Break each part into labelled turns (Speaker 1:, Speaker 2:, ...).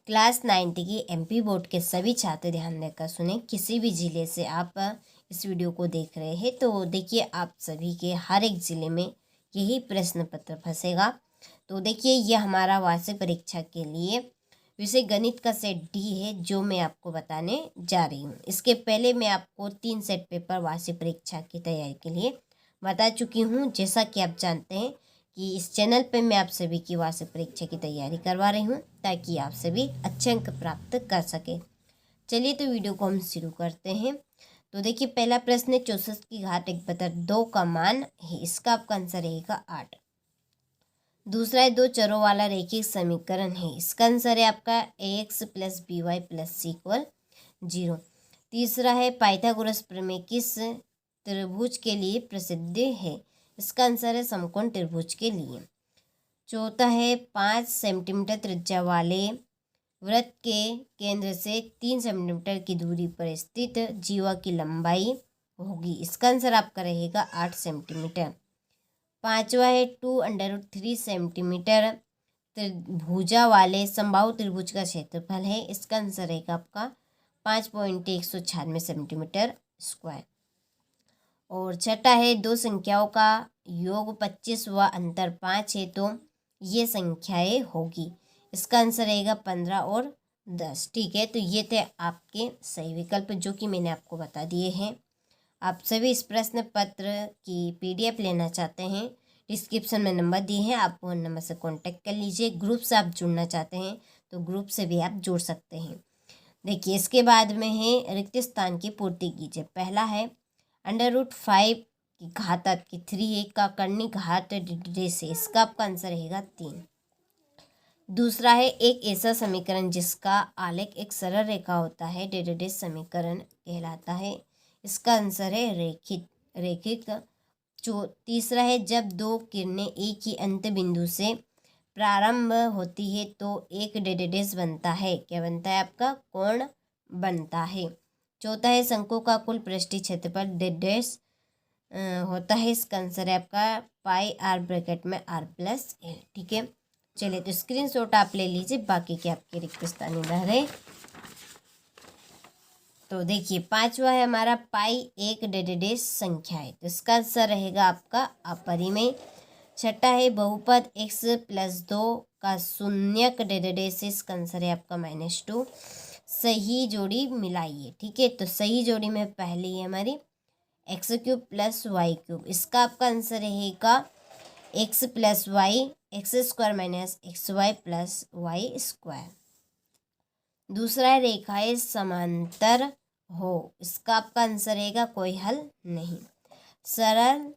Speaker 1: Class 9 की MP board के सभी छात्र ध्यान देकर सुने। किसी भी ज़िले से आप इस वीडियो को देख रहे हैं तो देखिए आप सभी के हर एक ज़िले में यही प्रश्न पत्र फंसेगा। तो देखिए ये हमारा वार्षिक परीक्षा के लिए विषय गणित का सेट डी है जो मैं आपको बताने जा रही हूँ। इसके पहले मैं आपको 3 सेट पेपर वार्षिक परीक्षा की तैयारी के लिए बता चुकी हूँ। जैसा कि आप जानते हैं कि इस चैनल पे मैं आप सभी की वार्षिक परीक्षा की तैयारी करवा रही हूँ ताकि आप सभी अच्छे अंक प्राप्त कर सकें। चलिए तो वीडियो को हम शुरू करते हैं। तो देखिए पहला प्रश्न है 64 की घात 1/2 का मान है, इसका आपका आंसर रहेगा 8। दूसरा है 2 चरों वाला रैखिक समीकरण है, इसका आंसर है आपका ax + by + c = 0। तीसरा है पाइथागोरस प्रमेय किस त्रिभुज के लिए प्रसिद्ध है, इसका आंसर है समकोण त्रिभुज के लिए। चौथा है 5 सेंटीमीटर त्रिज्या वाले वृत्त के केंद्र से 3 सेंटीमीटर की दूरी पर स्थित जीवा की लंबाई होगी, इसका आंसर आपका रहेगा 8 सेंटीमीटर। पांचवा है 2√3 सेंटीमीटर त्रिभुजा वाले समबाहु त्रिभुज का क्षेत्रफल है, इसका आंसर रहेगा आपका 5.196 सेंटीमीटर स्क्वायर। और छठा है 2 संख्याओं का योग 25 व अंतर 5 है तो ये संख्याएं होगी, इसका आंसर रहेगा 15 और 10। ठीक है, तो ये थे आपके सही विकल्प जो कि मैंने आपको बता दिए हैं। आप सभी इस प्रश्न पत्र की PDF लेना चाहते हैं, डिस्क्रिप्शन में नंबर दिए हैं, आप वो नंबर से कांटेक्ट कर लीजिए। ग्रुप से आप जुड़ना चाहते हैं तो ग्रुप से भी आप जुड़ सकते हैं। देखिए इसके बाद में है रिक्त स्थान की पूर्ति कीजिए। पहला है √5 की घात की 3 का करनी घात डिग्री से, इसका आपका आंसर रहेगा 3। दूसरा है एक ऐसा समीकरण जिसका आलेख एक सरल रेखा होता है डेरिवेटिव समीकरण कहलाता है, इसका आंसर है रैखिक। तीसरा है जब 2 किरणें एक ही अंत बिंदु से प्रारंभ होती है तो एक डेरिवेटिव बनता है, क्या बनता है आपका कोण बनता है। चौथा है शंकु का कुल पृष्ठीय क्षेत्रफल डेडेस होता है, इसका आंसर है आपका πr ब्रैकेट में r+l। ठीक है, चलिए तो स्क्रीनशॉट आप ले लीजिए बाकी के आपके रिक्त स्थान इधर है। तो देखिए पांचवा है हमारा पाई एक डेरिवेटिव संख्या है, तो इसका आंसर रहेगा आपका अपरिमेय। छठा है बहुपद x + 2 का शून्यक डेरिवेटिव, इसका आंसर है आपका -2। सही जोड़ी मिलाइए। ठीक है, तो सही जोड़ी में पहली है हमारी x³ + y³, इसका आपका आंसर रहेगा x + y x² - xy + y²। दूसरा है रेखाएं समांतर हो, इसका आपका आंसर रहेगा कोई हल नहीं। सरल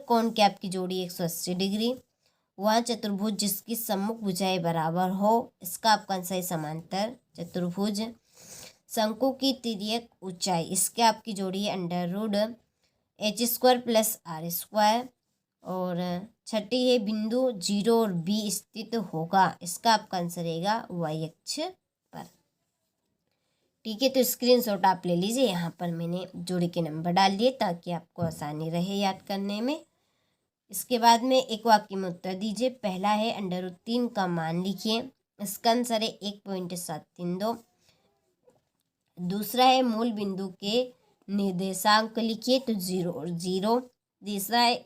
Speaker 1: कोण की आपकी जोड़ी 180 डिग्री। वह चतुर्भुज जिसकी सम्मुख भुजाएं बराबर हो, इसका आपका आंसर है समांतर चतुर्भुज। शंकु की तिर्यक ऊंचाई, इसके आपकी जोड़ी है √h² + r²। और छठी है बिंदु 0 और B स्थित होगा, इसका आपका आंसर रहेगा y अक्ष पर। ठीक है, तो स्क्रीनशॉट आप ले लीजिए। यहाँ पर मैंने जोड़ी के नंबर डाल दिए ताकि आपको आसानी रहे याद करने में। इसके बाद में एक वाक्य में उत्तर दीजिए। पहला है √3 का मान लिखिए, इसका आंसर है 1.732। दूसरा है मूल बिंदु के निर्देशांक लिखिए, तो 0 और 0। तीसरा है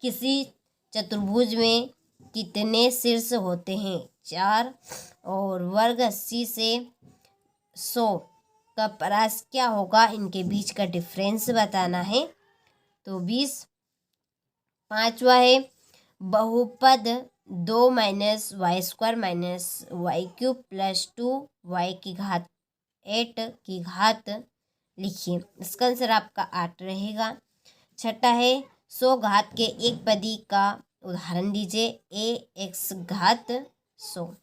Speaker 1: किसी चतुर्भुज में कितने शीर्ष होते हैं, 4। और वर्ग 80 से 100 का परास क्या होगा, इनके बीच का डिफरेंस बताना है, तो 20। पांचवा है बहुपद 2 - y² - y³ + 2y की घात 8 की घात लिखिए, इसका आंसर आपका 8 रहेगा। छठा है 100 घात के एक पदी का उदाहरण दीजिए, ax⁻100।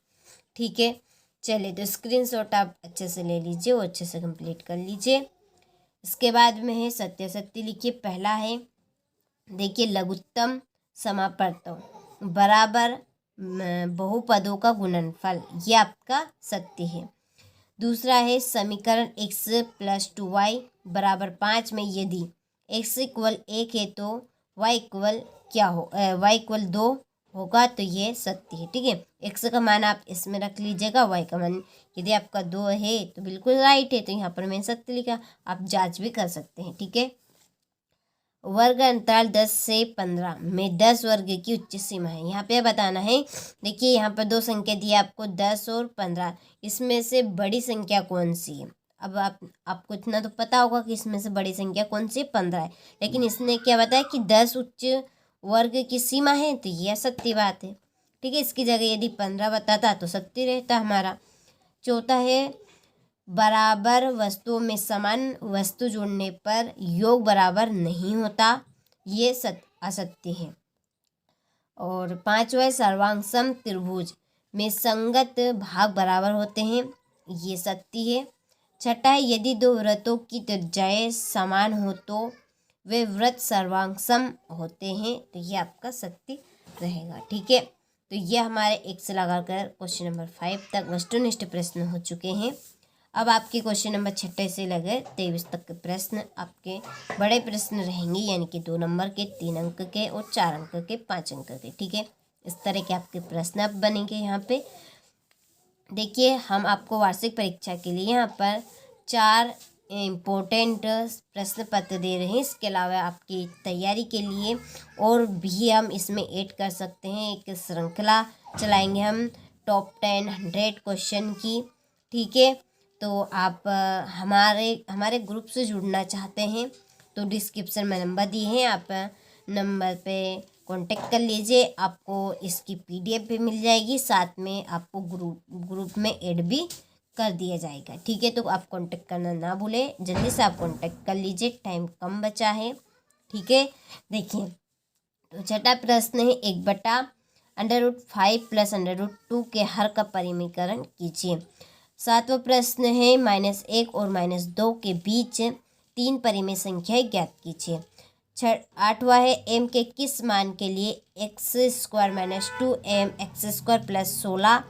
Speaker 1: ठीक है, चलिए तो स्क्रीनशॉट आप अच्छे से ले लीजिए, वो अच्छे से कंप्लीट कर लीजिए। इसके बाद में है सत्य लिखिए। पहला है देखिए लघुत्तम समापवर्तों बराबर बहुपदों का गुणनफल, ये आपका सत्य है। दूसरा है समीकरण x + 2y = 5 में यदि x = 1 है तो y = 2 होगा तो ये सत्य है। ठीक है, x का मान आप इसमें रख लीजिएगा, y का मान यदि आपका 2 है तो बिल्कुल राइट है, तो यहाँ पर मैंने सत्य लिखा। आप जांच भी कर सकते हैं। ठीक है, वर्ग अंतराल 10 से 15 में 10 वर्ग की उच्च सीमा है। यहाँ पे बताना है, देखिए यहाँ पर दो संख्या दी है आपको 10 और 15, इसमें से बड़ी संख्या कौन सी है। अब आपको इतना तो पता होगा कि इसमें से बड़ी संख्या कौन सी 15 है, लेकिन इसने क्या बताया कि 10 उच्च वर्ग की सीमा है, तो यह सत्य बात है। ठीक है, इसकी जगह यदि 15 बताता तो सत्य रहता हमारा। चौथा है, बराबर वस्तुओं में समान वस्तु जोड़ने पर योग बराबर नहीं होता, ये असत्य है। और पांचवा है, सर्वांग त्रिभुज में संगत भाग बराबर होते हैं, ये सत्य है। छठा है, यदि दो वृत्तों की त्रिज्याएं समान हो तो वे वृत्त सर्वांग होते हैं, तो ये आपका सत्य रहेगा। ठीक है, तो ये हमारे 1 से लगाकर क्वेश्चन नंबर 5 तक वस्तुनिष्ठ प्रश्न हो चुके हैं। अब आपके क्वेश्चन नंबर 6 से लगे 23 तक के प्रश्न आपके बड़े प्रश्न रहेंगे, यानी कि 2 नंबर के, 3 अंक के और 4 अंक के, 5 अंक के। ठीक है, इस तरह के आपके प्रश्न अब बनेंगे। यहाँ पे देखिए, हम आपको वार्षिक परीक्षा के लिए यहाँ पर 4 इम्पोर्टेंट प्रश्न पत्र दे रहे हैं। इसके अलावा आपकी तैयारी के लिए और भी हम इसमें ऐड कर सकते हैं। एक श्रृंखला चलाएंगे हम टॉप 10 100 क्वेश्चन की। ठीक है, तो आप हमारे ग्रुप से जुड़ना चाहते हैं तो डिस्क्रिप्शन में नंबर दिए हैं, आप नंबर पे कांटेक्ट कर लीजिए। आपको इसकी PDF भी मिल जाएगी, साथ में आपको ग्रुप में ऐड भी कर दिया जाएगा। ठीक है, तो आप कांटेक्ट करना ना भूलें, जल्दी से आप कांटेक्ट कर लीजिए, टाइम कम बचा है। ठीक है, देखिए, तो छठा प्रश्न है, 1/√5 + √2 के हर का परिमीकरण कीजिए। सातवां प्रश्न है, -1 और -2 के बीच 3 परिमेय संख्याएं ज्ञात कीजिए। आठवां है, m के किस मान के लिए x² - 2m x² + 16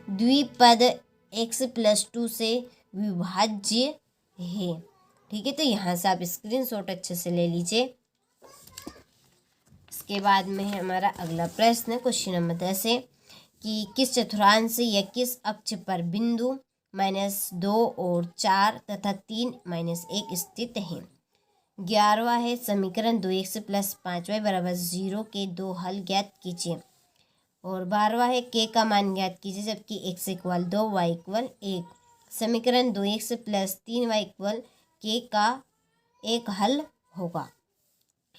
Speaker 1: द्विपद x + 2 से विभाज्य है। ठीक है, तो यहाँ से आप स्क्रीनशॉट अच्छे से ले लीजिए। इसके बाद में है हमारा अगला प्रश्न, क्वेश्चन नंबर 10 है कि किस चतुर्थांश या किस अक्ष पर बिंदु -2 और 4 तथा 3 -1 स्थित है। 11वां है, समीकरण 2x + 5y = 0 के 2 हल ज्ञात कीजिए। और 12वां है, k का मान ज्ञात कीजिए जबकि x = 2 y = 1। समीकरण 2x + 3y = k का एक हल होगा।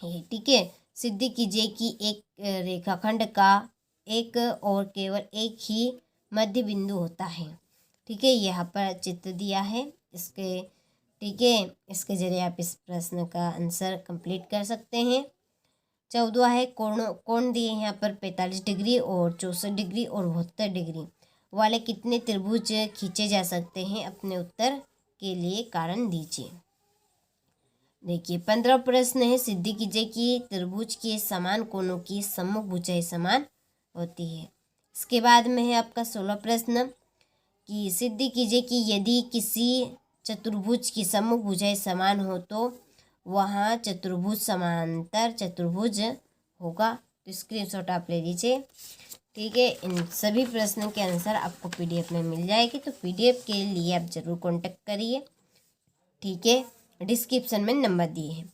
Speaker 1: ठीक है, सिद्ध कीजिए कि एक रेखाखंड का एक और केवल एक ही मध्य बिंदु होता है। ठीक है, यहाँ पर चित्र दिया है इसके। ठीक है, इसके जरिए आप इस प्रश्न का आंसर कंप्लीट कर सकते हैं। 14वां है, कोण दिए यहाँ पर 45 डिग्री और 64 डिग्री और 72 डिग्री वाले कितने त्रिभुज खींचे जा सकते हैं, अपने उत्तर के लिए कारण दीजिए। देखिए, 15 प्रश्न है, सिद्ध कीजिए कि त्रिभुज के समान कोणों की सम्मुख भुजाएं समान होती है। इसके बाद में है आपका 16 प्रश्न कि सिद्ध कीजिए कि यदि किसी चतुर्भुज की सम्मुख भुजाएं समान हो तो वहाँ चतुर्भुज समांतर चतुर्भुज होगा। तो स्क्रीनशॉट आप ले लीजिए। ठीक है, इन सभी प्रश्नों के आंसर आपको PDF में मिल जाएगी, तो PDF के लिए आप जरूर कांटेक्ट करिए। ठीक है, डिस्क्रिप्शन में नंबर दिए हैं।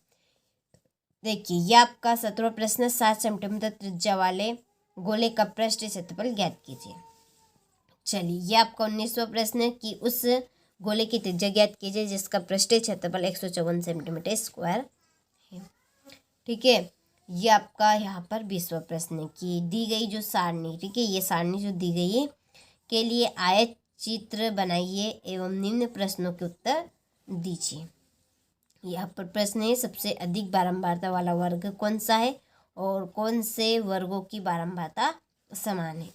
Speaker 1: देखिए, ये आपका 17वां प्रश्न, 7 सेंटीमीटर त्रिज्या वाले गोले का पृष्ठ क्षेत्रफल ज्ञात कीजिए। चलिए, ये आपका 19वां प्रश्न है कि उस गोले की त्रिज्या ज्ञात कीजिए जिसका पृष्ठीय क्षेत्रफल 154 सेंटीमीटर स्क्वायर है। ठीक है, ये आपका यहाँ पर 20वां प्रश्न है कि दी गई जो सारणी, ठीक है, ये सारणी जो दी गई है के लिए आयत चित्र बनाइए एवं निम्न प्रश्नों के उत्तर दीजिए। यहाँ पर प्रश्न है, सबसे अधिक बारंबारता वाला वर्ग कौन सा है और कौन से वर्गों की बारंबारता समान है।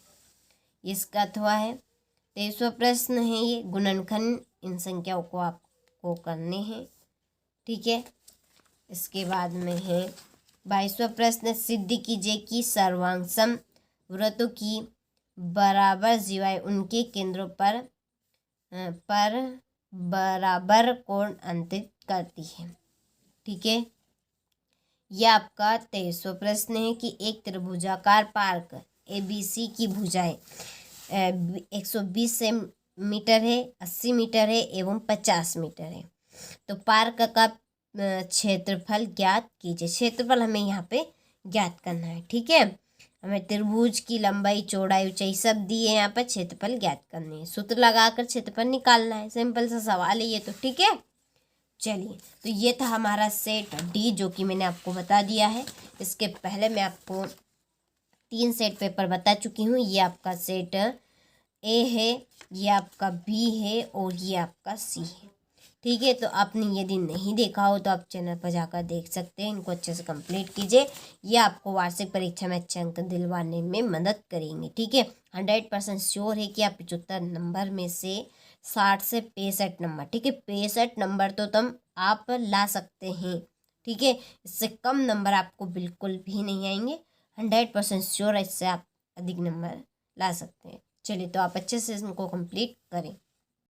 Speaker 1: इसका अथवा है। 23वां प्रश्न है, ये गुणनखंड इन संख्याओं को आपको करने हैं। ठीक है, इसके बाद में है 22वां प्रश्न, सिद्ध कीजिए कि सर्वांग वृत्तों की बराबर जीवाएं उनके केंद्रों पर बराबर कोण अंतरित करती है। ठीक है, यह आपका 23वां प्रश्न है कि एक त्रिभुजाकार पार्क ABC की भुजाएं 120 मीटर है, 80 मीटर है एवं 50 मीटर है। तो पार्क का क्षेत्रफल ज्ञात कीजिए। क्षेत्रफल हमें यहाँ पे ज्ञात करना है, ठीक है। हमें त्रिभुज की लंबाई, चौड़ाई, ऊंचाई सब दिए, यहाँ पर क्षेत्रफल ज्ञात करनी है। सूत्र लगाकर क्षेत्रफल निकालना है। सिंपल सा सवाल है ये तो, ठीक है। चलिए, तो ये था हमारा सेट डी जो कि मैंने आपको बता दिया है। इसके पहले मैं आपको 3 सेट पेपर बता चुकी हूँ। ये आपका सेट ए है, ये आपका बी है और ये आपका सी है, ठीक है। तो आपने यदि नहीं देखा हो तो आप चैनल पर जाकर देख सकते हैं। इनको अच्छे से कंप्लीट कीजिए, ये आपको वार्षिक परीक्षा में अच्छे अंक दिलवाने में मदद करेंगे, ठीक है। 100% श्योर है कि आप 75 नंबर में से 60 से 65 नंबर, ठीक है, 65 नंबर तो तुम आप ला सकते हैं, ठीक है। इससे कम नंबर आपको बिल्कुल भी नहीं आएंगे। 100% श्योर है, इससे आप अधिक नंबर ला सकते हैं। चलिए, तो आप अच्छे से इनको कंप्लीट करें।